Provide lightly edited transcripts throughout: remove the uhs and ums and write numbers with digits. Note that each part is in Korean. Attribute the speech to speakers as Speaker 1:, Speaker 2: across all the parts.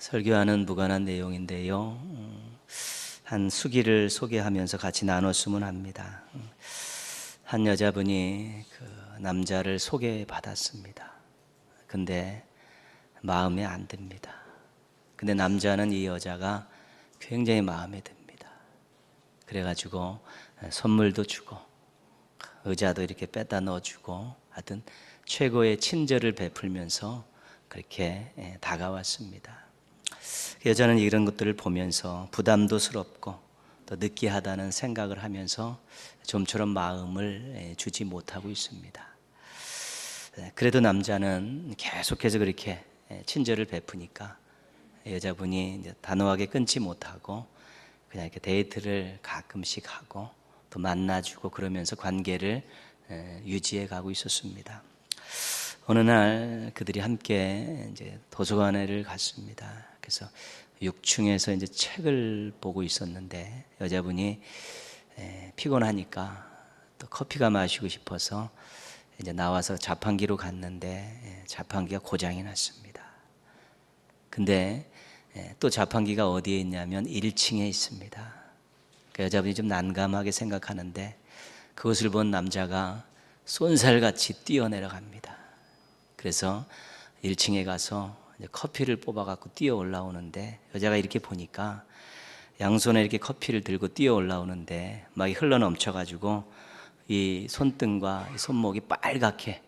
Speaker 1: 설교하는 무관한 내용인데요. 한 수기를 소개하면서 같이 나눴으면 합니다. 한 여자분이 그 남자를 소개받았습니다. 근데 마음에 안 듭니다. 근데 남자는 이 여자가 굉장히 마음에 듭니다. 그래가지고 선물도 주고 의자도 이렇게 빼다 넣어주고 하여튼 최고의 친절을 베풀면서 그렇게 다가왔습니다. 여자는 이런 것들을 보면서 부담도스럽고 또 느끼하다는 생각을 하면서 좀처럼 마음을 주지 못하고 있습니다. 그래도 남자는 계속해서 그렇게 친절을 베푸니까 여자분이 이제 단호하게 끊지 못하고 그냥 이렇게 데이트를 가끔씩 하고 또 만나주고 그러면서 관계를 유지해 가고 있었습니다. 어느 날 그들이 함께 이제 도서관에를 갔습니다. 그래서 6층에서 이제 책을 보고 있었는데 여자분이 피곤하니까 또 커피가 마시고 싶어서 이제 나와서 자판기로 갔는데 자판기가 고장이 났습니다. 근데 또 자판기가 어디에 있냐면 1층에 있습니다. 그 여자분이 좀 난감하게 생각하는데 그것을 본 남자가 쏜살같이 뛰어내려갑니다. 그래서 1층에 가서 커피를 뽑아갖고 뛰어 올라오는데 여자가 이렇게 보니까 양손에 이렇게 커피를 들고 뛰어 올라오는데 막 흘러 넘쳐가지고 이 손등과 손목이 빨갛게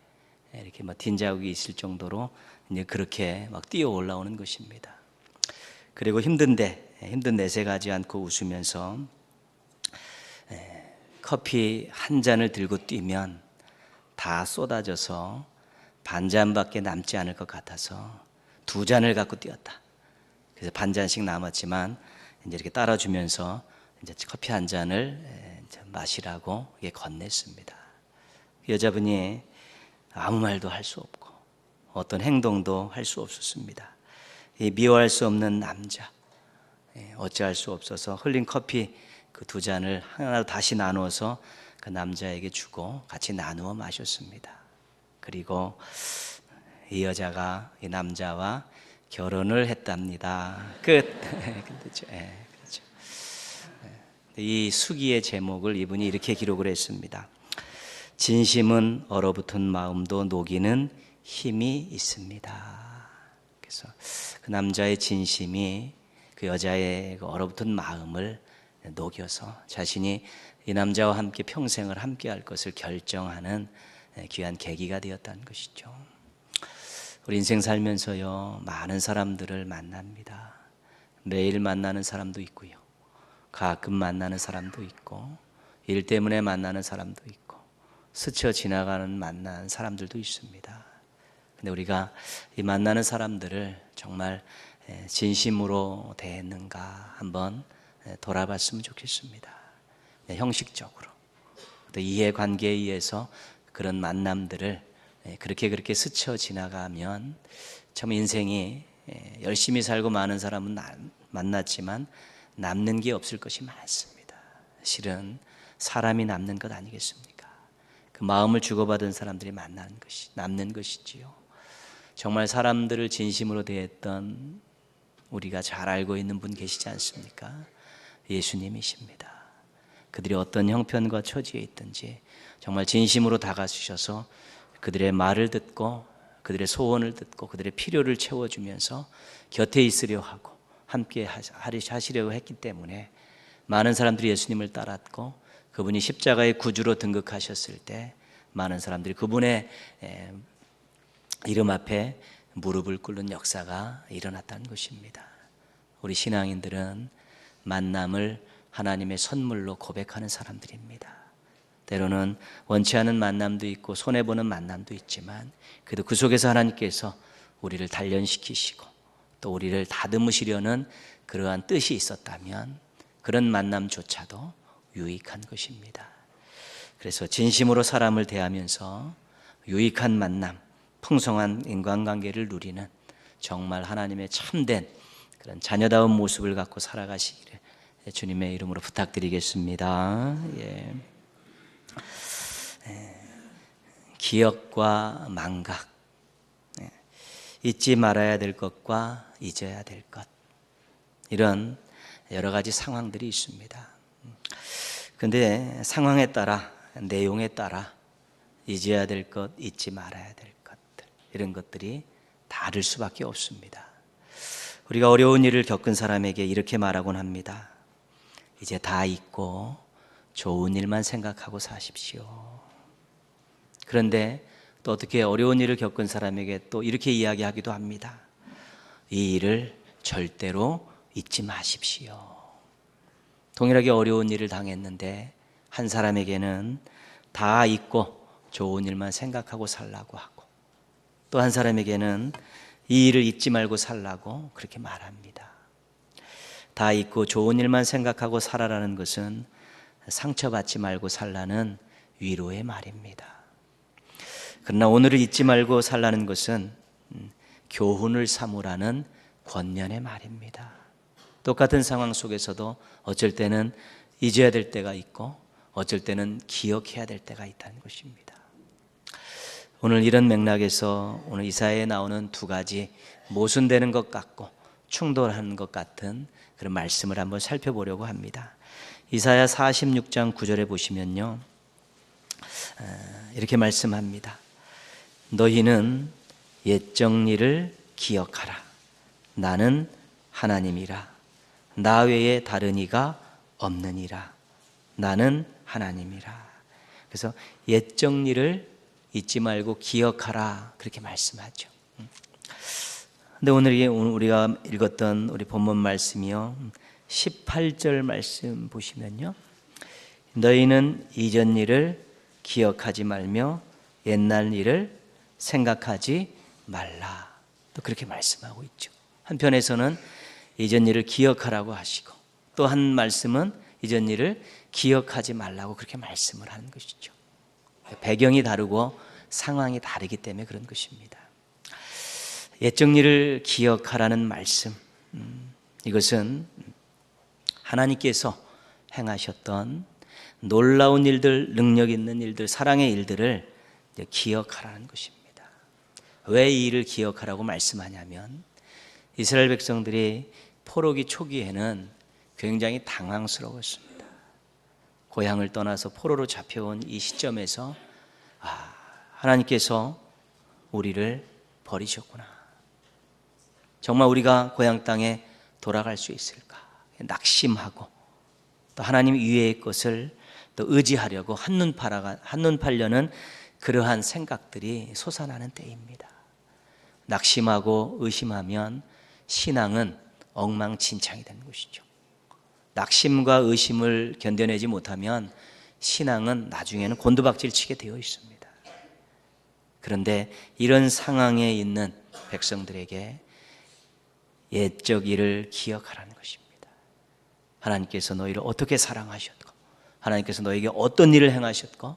Speaker 1: 이렇게 막 딘자국이 있을 정도로 이제 그렇게 막 뛰어 올라오는 것입니다. 그리고 힘든 내색하지 않고 웃으면서 커피 한 잔을 들고 뛰면 다 쏟아져서 반잔밖에 남지 않을 것 같아서 2잔을 갖고 뛰었다. 그래서 반잔씩 남았지만 이제 이렇게 따라주면서 이제 커피 한 잔을 마시라고 건넸습니다. 여자분이 아무 말도 할 수 없고 어떤 행동도 할 수 없었습니다. 이 미워할 수 없는 남자, 어찌할 수 없어서 흘린 커피 그 2잔을 하나 다시 나누어서 그 남자에게 주고 같이 나누어 마셨습니다. 그리고 이 여자가 이 남자와 결혼을 했답니다. 끝. 그렇죠. 그렇죠. 이 수기의 제목을 이분이 이렇게 기록을 했습니다. 진심은 얼어붙은 마음도 녹이는 힘이 있습니다. 그래서 그 남자의 진심이 그 여자의 그 얼어붙은 마음을 녹여서 자신이 이 남자와 함께 평생을 함께 할 것을 결정하는 귀한 계기가 되었다는 것이죠. 우리 인생 살면서요, 많은 사람들을 만납니다. 매일 만나는 사람도 있고요, 가끔 만나는 사람도 있고, 일 때문에 만나는 사람도 있고, 스쳐 지나가는 만나는 사람들도 있습니다. 근데 우리가 이 만나는 사람들을 정말 진심으로 대했는가 한번 돌아봤으면 좋겠습니다. 형식적으로 또 이해관계에 의해서 그런 만남들을 그렇게 스쳐 지나가면 참 인생이 열심히 살고 많은 사람은 만났지만 남는 게 없을 것이 많습니다. 실은 사람이 남는 것 아니겠습니까? 그 마음을 주고받은 사람들이 만나는 것이 남는 것이지요. 정말 사람들을 진심으로 대했던 우리가 잘 알고 있는 분 계시지 않습니까? 예수님이십니다. 그들이 어떤 형편과 처지에 있든지 정말 진심으로 다가주셔서 그들의 말을 듣고 그들의 소원을 듣고 그들의 필요를 채워주면서 곁에 있으려 하고 함께 하시려고 했기 때문에 많은 사람들이 예수님을 따랐고 그분이 십자가의 구주로 등극하셨을 때 많은 사람들이 그분의 이름 앞에 무릎을 꿇는 역사가 일어났다는 것입니다. 우리 신앙인들은 만남을 하나님의 선물로 고백하는 사람들입니다. 때로는 원치 않은 만남도 있고 손해보는 만남도 있지만 그래도 그 속에서 하나님께서 우리를 단련시키시고 또 우리를 다듬으시려는 그러한 뜻이 있었다면 그런 만남조차도 유익한 것입니다. 그래서 진심으로 사람을 대하면서 유익한 만남, 풍성한 인간관계를 누리는 정말 하나님의 참된 그런 자녀다운 모습을 갖고 살아가시기를 주님의 이름으로 부탁드리겠습니다. 기억과 망각, 잊지 말아야 될 것과 잊어야 될 것, 이런 여러 가지 상황들이 있습니다. 근데 상황에 따라, 내용에 따라 잊어야 될 것, 잊지 말아야 될 것들, 이런 것들이 다를 수밖에 없습니다. 우리가 어려운 일을 겪은 사람에게 이렇게 말하곤 합니다. 이제 다 잊고 좋은 일만 생각하고 사십시오. 그런데 또 어떻게 어려운 일을 겪은 사람에게 또 이렇게 이야기하기도 합니다. 이 일을 절대로 잊지 마십시오. 동일하게 어려운 일을 당했는데 한 사람에게는 다 잊고 좋은 일만 생각하고 살라고 하고, 또 한 사람에게는 이 일을 잊지 말고 살라고 그렇게 말합니다. 다 잊고 좋은 일만 생각하고 살아라는 것은 상처받지 말고 살라는 위로의 말입니다. 그러나 오늘을 잊지 말고 살라는 것은 교훈을 삼으라는 권면의 말입니다. 똑같은 상황 속에서도 어쩔 때는 잊어야 될 때가 있고 어쩔 때는 기억해야 될 때가 있다는 것입니다. 오늘 이런 맥락에서 오늘 이사야에 나오는 두 가지 모순되는 것 같고 충돌하는 것 같은 그런 말씀을 한번 살펴보려고 합니다. 이사야 46장 9절에 보시면요, 이렇게 말씀합니다. 너희는 옛적 일을 기억하라. 나는 하나님이라. 나 외에 다른 이가 없느니라. 나는 하나님이라. 그래서 옛적 일을 잊지 말고 기억하라, 그렇게 말씀하죠. 근데 오늘 우리가 읽었던 우리 본문 말씀이요, 18절 말씀 보시면요, 너희는 이전 일을 기억하지 말며 옛날 일을 생각하지 말라, 또 그렇게 말씀하고 있죠. 한편에서는 이전 일을 기억하라고 하시고, 또 한 말씀은 이전 일을 기억하지 말라고 그렇게 말씀을 하는 것이죠. 배경이 다르고 상황이 다르기 때문에 그런 것입니다. 옛적 일을 기억하라는 말씀, 이것은 하나님께서 행하셨던 놀라운 일들, 능력 있는 일들, 사랑의 일들을 기억하라는 것입니다. 왜 이 일을 기억하라고 말씀하냐면, 이스라엘 백성들이 포로기 초기에는 굉장히 당황스러웠습니다. 고향을 떠나서 포로로 잡혀온 이 시점에서 하나님께서 우리를 버리셨구나. 정말 우리가 고향 땅에 돌아갈 수 있을까? 낙심하고 또 하나님 위의 것을 또 의지하려고 한눈 팔려는 그러한 생각들이 솟아나는 때입니다. 낙심하고 의심하면 신앙은 엉망진창이 되는 것이죠. 낙심과 의심을 견뎌내지 못하면 신앙은 나중에는 곤두박질 치게 되어 있습니다. 그런데 이런 상황에 있는 백성들에게 옛적 일을 기억하라는 것입니다. 하나님께서 너희를 어떻게 사랑하셨고, 하나님께서 너에게 어떤 일을 행하셨고,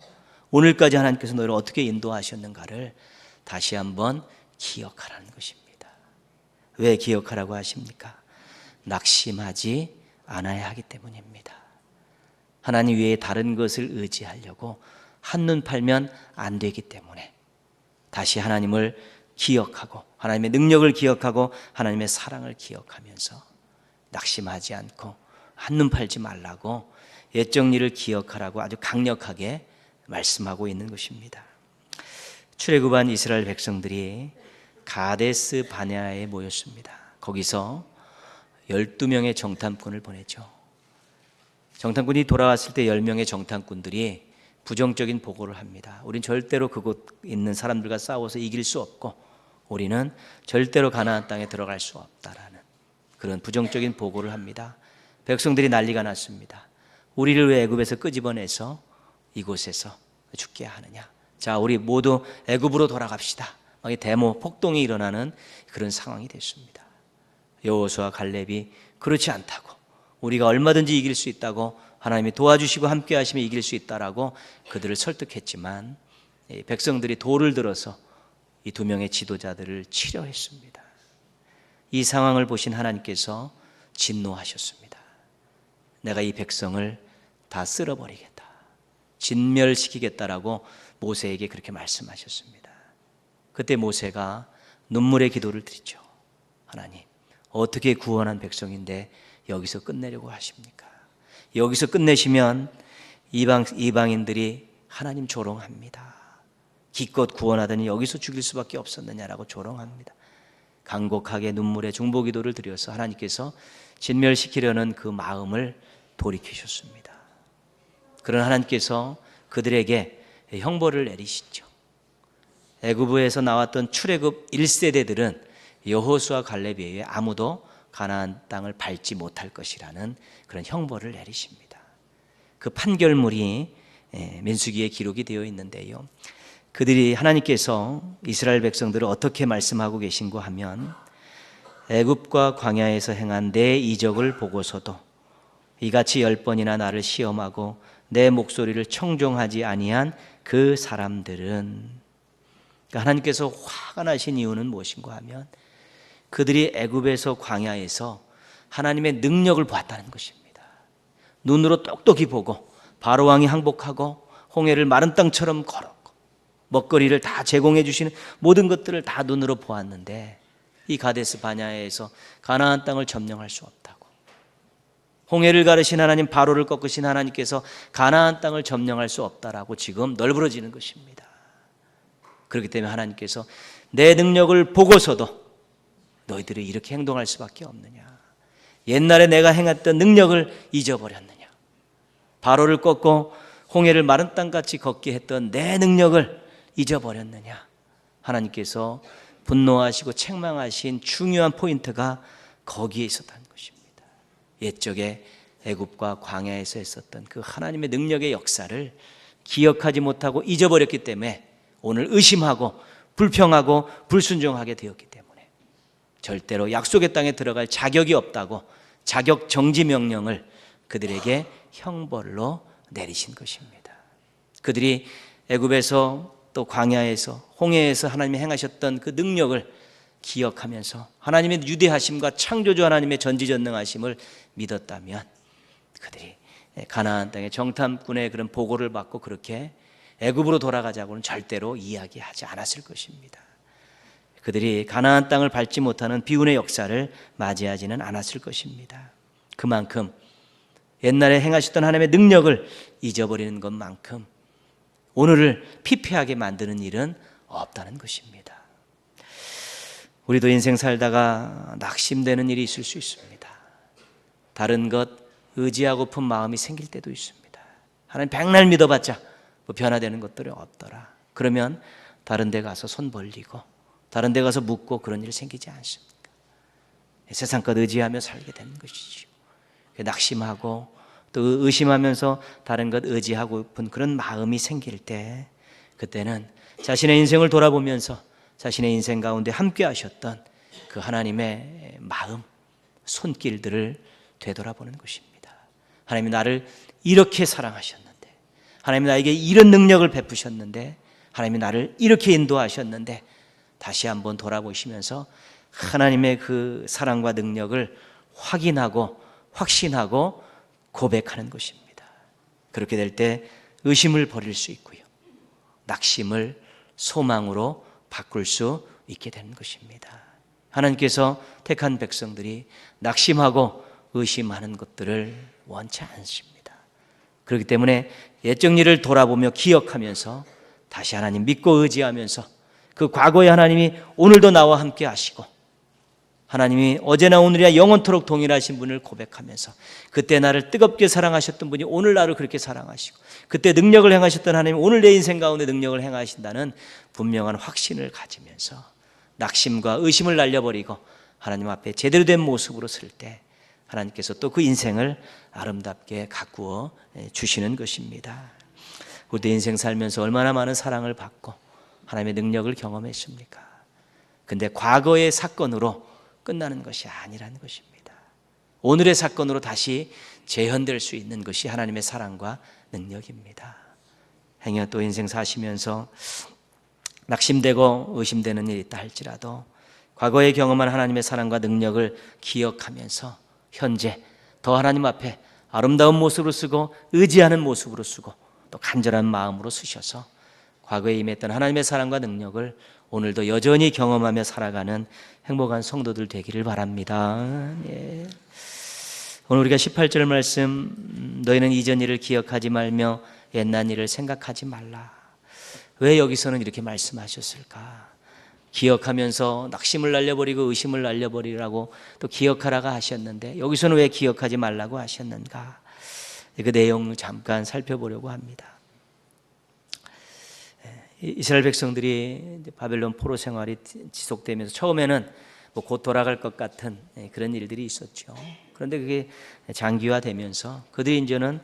Speaker 1: 오늘까지 하나님께서 너희를 어떻게 인도하셨는가를 다시 한번 기억하라는 것입니다. 왜 기억하라고 하십니까? 낙심하지 않아야 하기 때문입니다. 하나님 외에 다른 것을 의지하려고 한눈 팔면 안 되기 때문에 다시 하나님을 기억하고 하나님의 능력을 기억하고 하나님의 사랑을 기억하면서 낙심하지 않고 한눈 팔지 말라고 옛적 일을 기억하라고 아주 강력하게 말씀하고 있는 것입니다. 출애굽한 이스라엘 백성들이 가데스 바네아에 모였습니다. 거기서 12명의 정탐꾼을 보냈죠. 정탐꾼이 돌아왔을 때 10명의 정탐꾼들이 부정적인 보고를 합니다. 우린 절대로 그곳 있는 사람들과 싸워서 이길 수 없고 우리는 절대로 가나안 땅에 들어갈 수 없다라는 그런 부정적인 보고를 합니다. 백성들이 난리가 났습니다. 우리를 왜 애굽에서 끄집어내서 이곳에서 죽게 하느냐. 자, 우리 모두 애굽으로 돌아갑시다. 대모 폭동이 일어나는 그런 상황이 됐습니다. 여호수아 갈렙이 그렇지 않다고, 우리가 얼마든지 이길 수 있다고, 하나님이 도와주시고 함께 하시면 이길 수 있다라고 그들을 설득했지만 백성들이 돌을 들어서 이 두 명의 지도자들을 치려했습니다. 이 상황을 보신 하나님께서 진노하셨습니다. 내가 이 백성을 다 쓸어버리겠다, 진멸시키겠다라고 모세에게 그렇게 말씀하셨습니다. 그때 모세가 눈물의 기도를 드리죠. 하나님, 어떻게 구원한 백성인데 여기서 끝내려고 하십니까? 여기서 끝내시면 이방인들이 하나님 조롱합니다. 기껏 구원하더니 여기서 죽일 수밖에 없었느냐라고 조롱합니다. 간곡하게 눈물의 중보기도를 드려서 하나님께서 진멸시키려는 그 마음을 돌이키셨습니다. 그러나 하나님께서 그들에게 형벌을 내리시죠. 애굽에서 나왔던 출애굽 1세대들은 여호수아 갈렙에 의해 아무도 가나안 땅을 밟지 못할 것이라는 그런 형벌을 내리십니다. 그 판결물이 민수기에 기록이 되어 있는데요, 그들이 하나님께서 이스라엘 백성들을 어떻게 말씀하고 계신고 하면, 애굽과 광야에서 행한 내 이적을 보고서도 이같이 10번이나 나를 시험하고 내 목소리를 청종하지 아니한 그 사람들은, 그러니까 하나님께서 화가 나신 이유는 무엇인가 하면 그들이 애굽에서 광야에서 하나님의 능력을 보았다는 것입니다. 눈으로 똑똑히 보고 바로 왕이 항복하고 홍해를 마른 땅처럼 걸었고 먹거리를 다 제공해 주시는 모든 것들을 다 눈으로 보았는데, 이 가데스 바냐에서 가나안 땅을 점령할 수 없다고, 홍해를 가르신 하나님, 바로를 꺾으신 하나님께서 가나안 땅을 점령할 수 없다라고 지금 널브러지는 것입니다. 그렇기 때문에 하나님께서 내 능력을 보고서도 너희들이 이렇게 행동할 수밖에 없느냐, 옛날에 내가 행했던 능력을 잊어버렸느냐, 바로를 꺾고 홍해를 마른 땅같이 걷게 했던 내 능력을 잊어버렸느냐. 하나님께서 분노하시고 책망하신 중요한 포인트가 거기에 있었다는 것입니다. 옛적에 애굽과 광야에서 했었던 그 하나님의 능력의 역사를 기억하지 못하고 잊어버렸기 때문에 오늘 의심하고 불평하고 불순종하게 되었기 때문에 절대로 약속의 땅에 들어갈 자격이 없다고 자격 정지 명령을 그들에게 형벌로 내리신 것입니다. 그들이 애굽에서 또 광야에서 홍해에서 하나님이 행하셨던 그 능력을 기억하면서 하나님의 유대하심과 창조주 하나님의 전지전능하심을 믿었다면 그들이 가나안 땅의 정탐꾼의 그런 보고를 받고 그렇게 애굽으로 돌아가자고는 절대로 이야기하지 않았을 것입니다. 그들이 가나안 땅을 밟지 못하는 비운의 역사를 맞이하지는 않았을 것입니다. 그만큼 옛날에 행하셨던 하나님의 능력을 잊어버리는 것만큼 오늘을 피폐하게 만드는 일은 없다는 것입니다. 우리도 인생 살다가 낙심되는 일이 있을 수 있습니다. 다른 것 의지하고픈 마음이 생길 때도 있습니다. 하나님 백날 믿어봤자 뭐 변화되는 것들이 없더라. 그러면 다른 데 가서 손 벌리고 다른 데 가서 묻고 그런 일 생기지 않습니까? 세상 것 의지하며 살게 되는 것이죠. 낙심하고 또 의심하면서 다른 것 의지하고픈 그런 마음이 생길 때, 그때는 자신의 인생을 돌아보면서 자신의 인생 가운데 함께 하셨던 그 하나님의 마음, 손길들을 되돌아보는 것입니다. 하나님이 나를 이렇게 사랑하셨는데, 하나님이 나에게 이런 능력을 베푸셨는데, 하나님이 나를 이렇게 인도하셨는데, 다시 한번 돌아보시면서 하나님의 그 사랑과 능력을 확인하고 확신하고 고백하는 것입니다. 그렇게 될 때 의심을 버릴 수 있고요, 낙심을 소망으로 바꿀 수 있게 되는 것입니다. 하나님께서 택한 백성들이 낙심하고 의심하는 것들을 원치 않습니다. 그렇기 때문에 옛적 일을 돌아보며 기억하면서 다시 하나님 믿고 의지하면서 그 과거의 하나님이 오늘도 나와 함께 하시고 하나님이 어제나 오늘이나 영원토록 동일하신 분을 고백하면서 그때 나를 뜨겁게 사랑하셨던 분이 오늘 나를 그렇게 사랑하시고 그때 능력을 행하셨던 하나님이 오늘 내 인생 가운데 능력을 행하신다는 분명한 확신을 가지면서 낙심과 의심을 날려버리고 하나님 앞에 제대로 된 모습으로 설 때 하나님께서 또 그 인생을 아름답게 가꾸어 주시는 것입니다. 우리 인생 살면서 얼마나 많은 사랑을 받고 하나님의 능력을 경험했습니까? 근데 과거의 사건으로 끝나는 것이 아니라는 것입니다. 오늘의 사건으로 다시 재현될 수 있는 것이 하나님의 사랑과 능력입니다. 행여 또 인생 사시면서 낙심되고 의심되는 일이 있다 할지라도 과거에 경험한 하나님의 사랑과 능력을 기억하면서 현재 더 하나님 앞에 아름다운 모습으로 쓰고 의지하는 모습으로 쓰고 또 간절한 마음으로 쓰셔서 과거에 임했던 하나님의 사랑과 능력을 오늘도 여전히 경험하며 살아가는 행복한 성도들 되기를 바랍니다. 예. 오늘 우리가 18절 말씀, 너희는 이전 일을 기억하지 말며 옛날 일을 생각하지 말라. 왜 여기서는 이렇게 말씀하셨을까? 기억하면서 낙심을 날려버리고 의심을 날려버리라고 또 기억하라고 하셨는데 여기서는 왜 기억하지 말라고 하셨는가? 그 내용을 잠깐 살펴보려고 합니다. 이스라엘 백성들이 바벨론 포로 생활이 지속되면서 처음에는 곧 돌아갈 것 같은 그런 일들이 있었죠. 그런데 그게 장기화되면서 그들이 이제는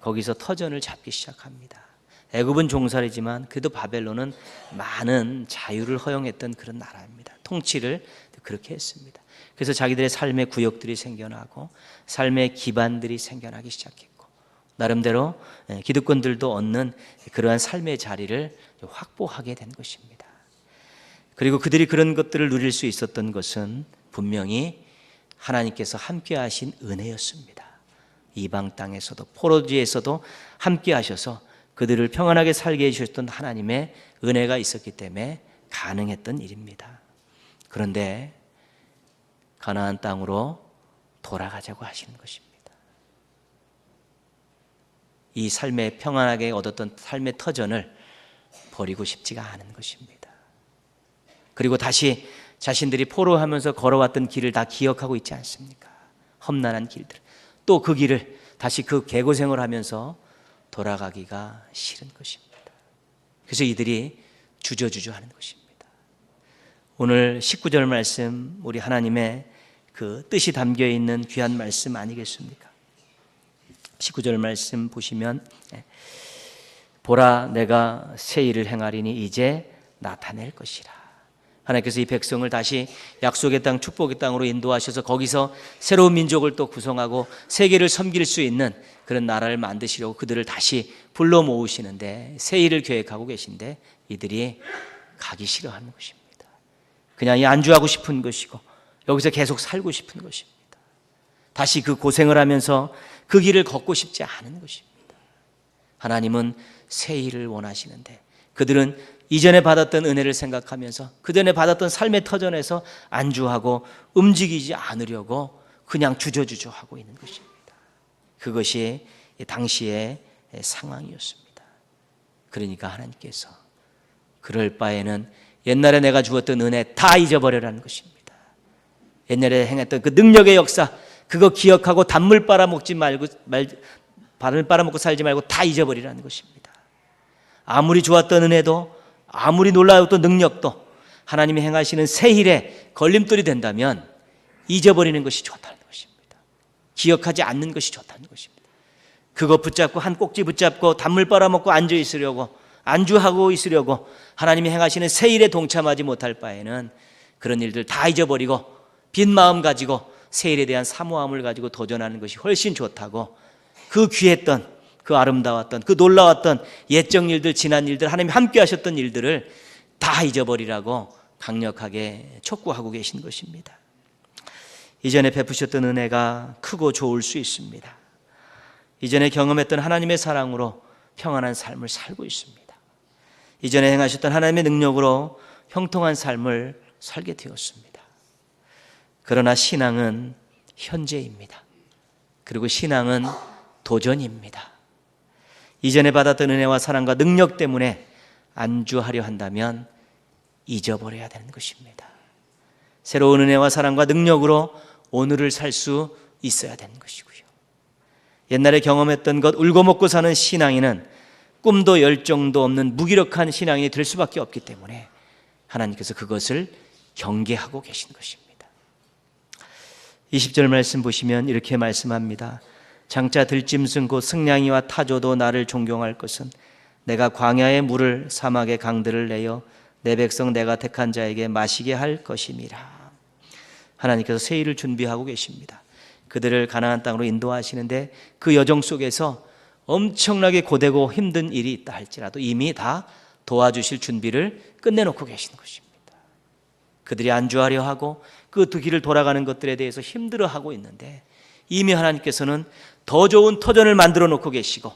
Speaker 1: 거기서 터전을 잡기 시작합니다. 애굽은 종살이지만 그래도 바벨론은 많은 자유를 허용했던 그런 나라입니다. 통치를 그렇게 했습니다. 그래서 자기들의 삶의 구역들이 생겨나고 삶의 기반들이 생겨나기 시작했고 나름대로 기득권들도 얻는 그러한 삶의 자리를 확보하게 된 것입니다. 그리고 그들이 그런 것들을 누릴 수 있었던 것은 분명히 하나님께서 함께 하신 은혜였습니다. 이방 땅에서도 포로지에서도 함께 하셔서 그들을 평안하게 살게 해주셨던 하나님의 은혜가 있었기 때문에 가능했던 일입니다. 그런데 가나안 땅으로 돌아가자고 하시는 것입니다. 이 삶에 평안하게 얻었던 삶의 터전을 버리고 싶지가 않은 것입니다. 그리고 다시 자신들이 포로하면서 걸어왔던 길을 다 기억하고 있지 않습니까? 험난한 길들. 또 그 길을 다시 그 개고생을 하면서 돌아가기가 싫은 것입니다. 그래서 이들이 주저주저 하는 것입니다. 오늘 19절 말씀, 우리 하나님의 그 뜻이 담겨 있는 귀한 말씀 아니겠습니까? 19절 말씀 보시면 보라 내가 새 일을 행하리니 이제 나타낼 것이라. 하나님께서 이 백성을 다시 약속의 땅 축복의 땅으로 인도하셔서 거기서 새로운 민족을 또 구성하고 세계를 섬길 수 있는 그런 나라를 만드시려고 그들을 다시 불러 모으시는데 새 일을 계획하고 계신데 이들이 가기 싫어하는 것입니다. 그냥 안주하고 싶은 것이고 여기서 계속 살고 싶은 것입니다. 다시 그 고생을 하면서 그 길을 걷고 싶지 않은 것입니다. 하나님은 새 일을 원하시는데 그들은 이전에 받았던 은혜를 생각하면서 그전에 받았던 삶의 터전에서 안주하고 움직이지 않으려고 그냥 주저주저하고 있는 것입니다. 그것이 당시의 상황이었습니다. 그러니까 하나님께서 그럴 바에는 옛날에 내가 주었던 은혜 다 잊어버려라는 것입니다. 옛날에 행했던 그 능력의 역사 그거 기억하고 단물 빨아먹지 말고 발을 빨아먹고 살지 말고 다 잊어버리라는 것입니다. 아무리 좋았던 은혜도 아무리 놀라웠던 능력도 하나님이 행하시는 새 일에 걸림돌이 된다면 잊어버리는 것이 좋다는 것입니다. 기억하지 않는 것이 좋다는 것입니다. 그거 붙잡고 한 꼭지 붙잡고 단물 빨아먹고 앉아 있으려고 안주하고 있으려고 하나님이 행하시는 새 일에 동참하지 못할 바에는 그런 일들 다 잊어버리고 빈 마음 가지고 새 일에 대한 사모함을 가지고 도전하는 것이 훨씬 좋다고 그 귀했던 그 아름다웠던 그 놀라웠던 옛적 일들 지난 일들 하나님이 함께 하셨던 일들을 다 잊어버리라고 강력하게 촉구하고 계신 것입니다. 이전에 베푸셨던 은혜가 크고 좋을 수 있습니다. 이전에 경험했던 하나님의 사랑으로 평안한 삶을 살고 있습니다. 이전에 행하셨던 하나님의 능력으로 형통한 삶을 살게 되었습니다. 그러나 신앙은 현재입니다. 그리고 신앙은 도전입니다. 이전에 받았던 은혜와 사랑과 능력 때문에 안주하려 한다면 잊어버려야 되는 것입니다. 새로운 은혜와 사랑과 능력으로 오늘을 살 수 있어야 되는 것이고요. 옛날에 경험했던 것 울고 먹고 사는 신앙인은 꿈도 열정도 없는 무기력한 신앙인이 될 수밖에 없기 때문에 하나님께서 그것을 경계하고 계신 것입니다. 20절 말씀 보시면 이렇게 말씀합니다. 장차 들짐승 곧 승냥이와 타조도 나를 존경할 것은 내가 광야의 물을 사막의 강들을 내어 내 백성 내가 택한 자에게 마시게 할 것임이라. 하나님께서 새 일을 준비하고 계십니다. 그들을 가나안 땅으로 인도하시는데 그 여정 속에서 엄청나게 고되고 힘든 일이 있다 할지라도 이미 다 도와주실 준비를 끝내놓고 계신 것입니다. 그들이 안주하려 하고 그 두 길을 돌아가는 것들에 대해서 힘들어하고 있는데 이미 하나님께서는 더 좋은 터전을 만들어 놓고 계시고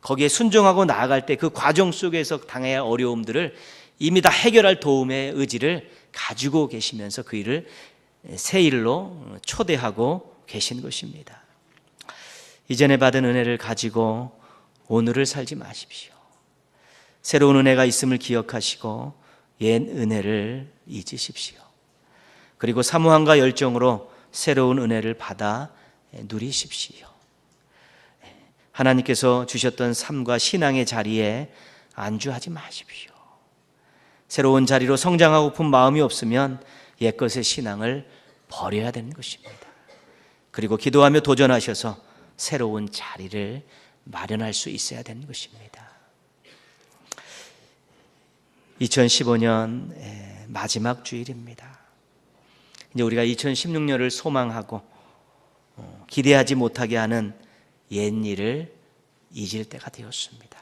Speaker 1: 거기에 순종하고 나아갈 때 그 과정 속에서 당해야 할 어려움들을 이미 다 해결할 도움의 의지를 가지고 계시면서 그 일을 새 일로 초대하고 계신 것입니다. 이전에 받은 은혜를 가지고 오늘을 살지 마십시오. 새로운 은혜가 있음을 기억하시고 옛 은혜를 잊으십시오. 그리고 사모함과 열정으로 새로운 은혜를 받아 누리십시오. 하나님께서 주셨던 삶과 신앙의 자리에 안주하지 마십시오. 새로운 자리로 성장하고픈 마음이 없으면 옛것의 신앙을 버려야 되는 것입니다. 그리고 기도하며 도전하셔서 새로운 자리를 마련할 수 있어야 되는 것입니다. 2015년 마지막 주일입니다. 이제 우리가 2016년을 소망하고 기대하지 못하게 하는 옛 일을 잊을 때가 되었습니다.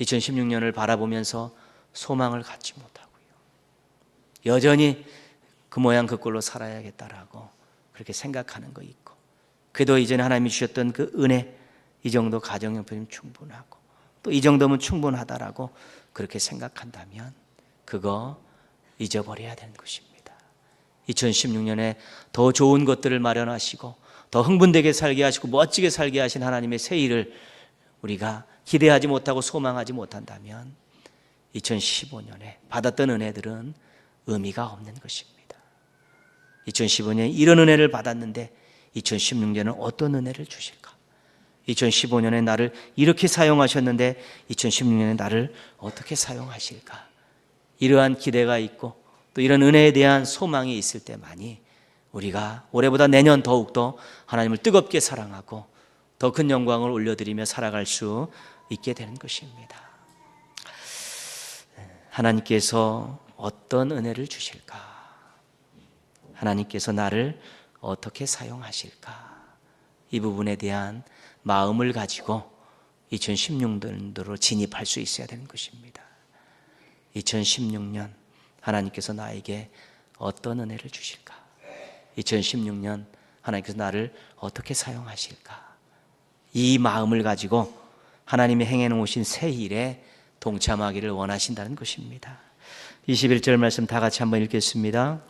Speaker 1: 2016년을 바라보면서 소망을 갖지 못하고요. 여전히 그 모양 그 꼴로 살아야겠다라고 그렇게 생각하는 거 있고, 그래도 이전에 하나님이 주셨던 그 은혜, 이 정도 가정형편이면 충분하고 또 이 정도면 충분하다라고 그렇게 생각한다면 그거 잊어버려야 되는 것입니다. 2016년에 더 좋은 것들을 마련하시고 더 흥분되게 살게 하시고 멋지게 살게 하신 하나님의 새 일을 우리가 기대하지 못하고 소망하지 못한다면 2015년에 받았던 은혜들은 의미가 없는 것입니다. 2015년에 이런 은혜를 받았는데 2016년에는 어떤 은혜를 주실까? 2015년에 나를 이렇게 사용하셨는데 2016년에 나를 어떻게 사용하실까? 이러한 기대가 있고 또 이런 은혜에 대한 소망이 있을 때만이 우리가 올해보다 내년 더욱더 하나님을 뜨겁게 사랑하고 더 큰 영광을 올려드리며 살아갈 수 있게 되는 것입니다. 하나님께서 어떤 은혜를 주실까? 하나님께서 나를 어떻게 사용하실까? 이 부분에 대한 마음을 가지고 2016년도로 진입할 수 있어야 되는 것입니다. 2016년 하나님께서 나에게 어떤 은혜를 주실까? 2016년 하나님께서 나를 어떻게 사용하실까? 이 마음을 가지고 하나님이 행해 놓으신 새 일에 동참하기를 원하신다는 것입니다. 21절 말씀 다 같이 한번 읽겠습니다.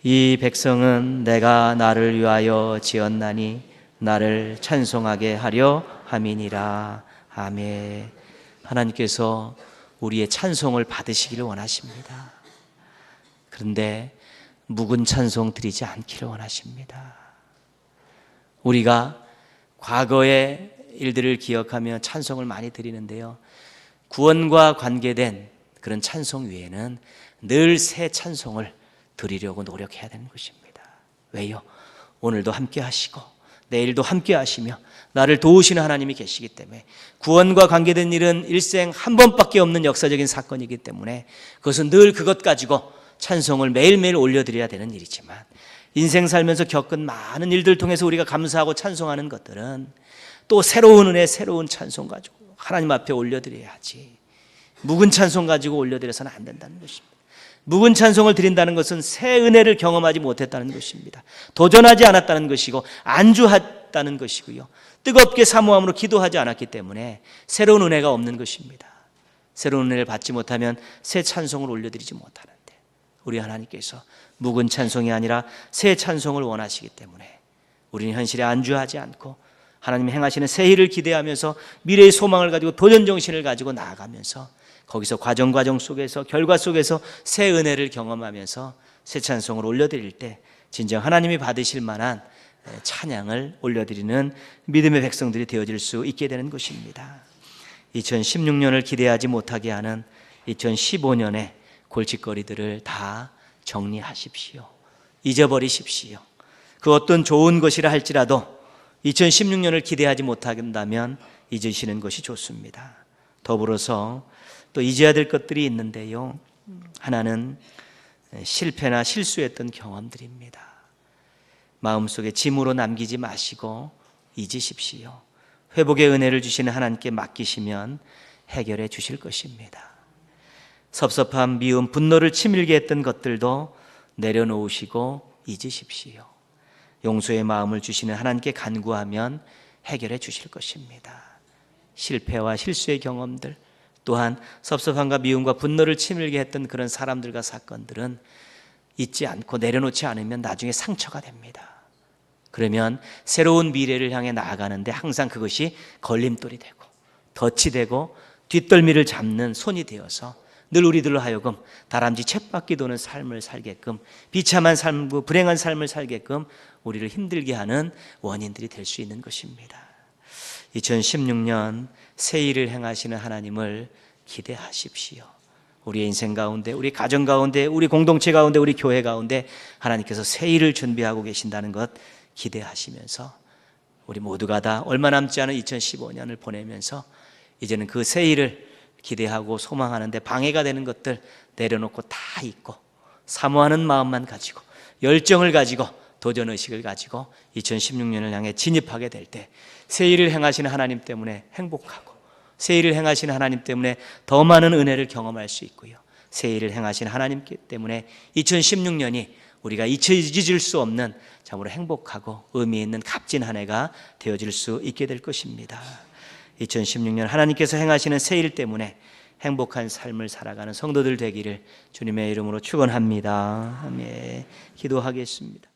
Speaker 1: 이 백성은 내가 나를 위하여 지었나니 나를 찬송하게 하려 함이니라. 아멘. 하나님께서 우리의 찬송을 받으시기를 원하십니다. 그런데 묵은 찬송 드리지 않기를 원하십니다. 우리가 과거의 일들을 기억하며 찬송을 많이 드리는데요, 구원과 관계된 그런 찬송 외에는 늘 새 찬송을 드리려고 노력해야 되는 것입니다. 왜요? 오늘도 함께 하시고 내일도 함께 하시며 나를 도우시는 하나님이 계시기 때문에, 구원과 관계된 일은 일생 한 번밖에 없는 역사적인 사건이기 때문에 그것은 늘 그것 가지고 찬송을 매일매일 올려드려야 되는 일이지만, 인생 살면서 겪은 많은 일들 통해서 우리가 감사하고 찬송하는 것들은 또 새로운 은혜, 새로운 찬송 가지고 하나님 앞에 올려드려야지, 묵은 찬송 가지고 올려드려서는 안 된다는 것입니다. 묵은 찬송을 드린다는 것은 새 은혜를 경험하지 못했다는 것입니다. 도전하지 않았다는 것이고 안주했다는 것이고요, 뜨겁게 사모함으로 기도하지 않았기 때문에 새로운 은혜가 없는 것입니다. 새로운 은혜를 받지 못하면 새 찬송을 올려드리지 못하는데, 우리 하나님께서 묵은 찬송이 아니라 새 찬송을 원하시기 때문에 우리는 현실에 안주하지 않고 하나님이 행하시는 새 일을 기대하면서 미래의 소망을 가지고 도전 정신을 가지고 나아가면서 거기서 과정 속에서 결과 속에서 새 은혜를 경험하면서 새 찬송을 올려드릴 때 진정 하나님이 받으실 만한 찬양을 올려드리는 믿음의 백성들이 되어질 수 있게 되는 것입니다. 2016년을 기대하지 못하게 하는 2015년의 골칫거리들을 다 정리하십시오. 잊어버리십시오. 그 어떤 좋은 것이라 할지라도 2016년을 기대하지 못한다면 잊으시는 것이 좋습니다. 더불어서 또 잊어야 될 것들이 있는데요, 하나는 실패나 실수했던 경험들입니다. 마음속에 짐으로 남기지 마시고 잊으십시오. 회복의 은혜를 주시는 하나님께 맡기시면 해결해 주실 것입니다. 섭섭함, 미움, 분노를 치밀게 했던 것들도 내려놓으시고 잊으십시오. 용서의 마음을 주시는 하나님께 간구하면 해결해 주실 것입니다. 실패와 실수의 경험들, 또한 섭섭함과 미움과 분노를 치밀게 했던 그런 사람들과 사건들은 잊지 않고 내려놓지 않으면 나중에 상처가 됩니다. 그러면 새로운 미래를 향해 나아가는데 항상 그것이 걸림돌이 되고 덫이 되고 뒷덜미를 잡는 손이 되어서 늘 우리들로 하여금 다람쥐 쳇바퀴 도는 삶을 살게끔, 비참한 삶, 불행한 삶을 살게끔 우리를 힘들게 하는 원인들이 될 수 있는 것입니다. 2016년 새 일을 행하시는 하나님을 기대하십시오. 우리의 인생 가운데, 우리 가정 가운데, 우리 공동체 가운데, 우리 교회 가운데 하나님께서 새 일을 준비하고 계신다는 것 기대하시면서 우리 모두가 다 얼마 남지 않은 2015년을 보내면서 이제는 그 새 일을 기대하고 소망하는데 방해가 되는 것들 내려놓고 다 잊고 사모하는 마음만 가지고 열정을 가지고 도전의식을 가지고 2016년을 향해 진입하게 될 때 새 일을 행하시는 하나님 때문에 행복하고, 새 일을 행하시는 하나님 때문에 더 많은 은혜를 경험할 수 있고요, 새 일을 행하시는 하나님 때문에 2016년이 우리가 잊을 수 없는 참으로 행복하고 의미 있는 값진 한 해가 되어질 수 있게 될 것입니다. 2016년 하나님께서 행하시는 새 일 때문에 행복한 삶을 살아가는 성도들 되기를 주님의 이름으로 축원합니다. 아멘. 기도하겠습니다.